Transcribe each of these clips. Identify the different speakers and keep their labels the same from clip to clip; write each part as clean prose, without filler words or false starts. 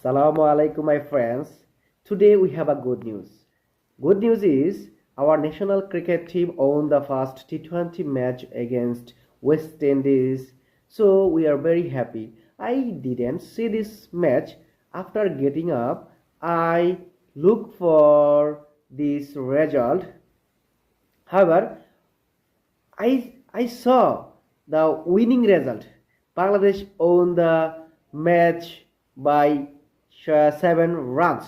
Speaker 1: Assalamu alaikum, my friends. Today we have a good news. Good news is our national cricket team won the first T20 match against West Indies. So we are very happy. I didn't see this match. After getting up, I look for this result. However, I saw the winning result. Bangladesh won the match by 7 runs.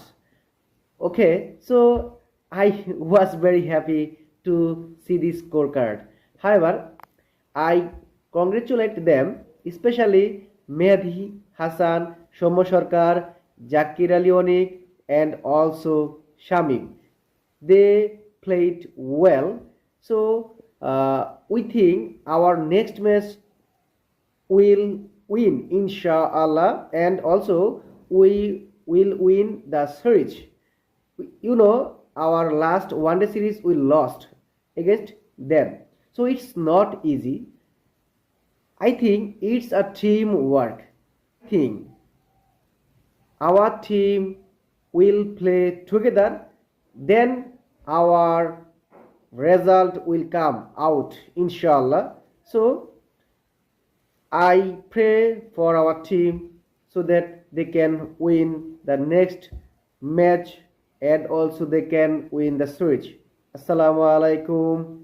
Speaker 1: Okay, so I was very happy to see this scorecard. However, I congratulate them, especially Mehdi Hassan, Shomo Sarkar, Zakir Ali Onik, and also Shamim. They played well. So we think our next match will win, inshallah, and also we will win the series. You know, our last one day series we lost against them, so it's not easy. I think it's a teamwork thing. Our team will play together, then our result will come out, inshallah. So I pray for our team so that they can win the next match and also they can win the series. Assalamu alaikum.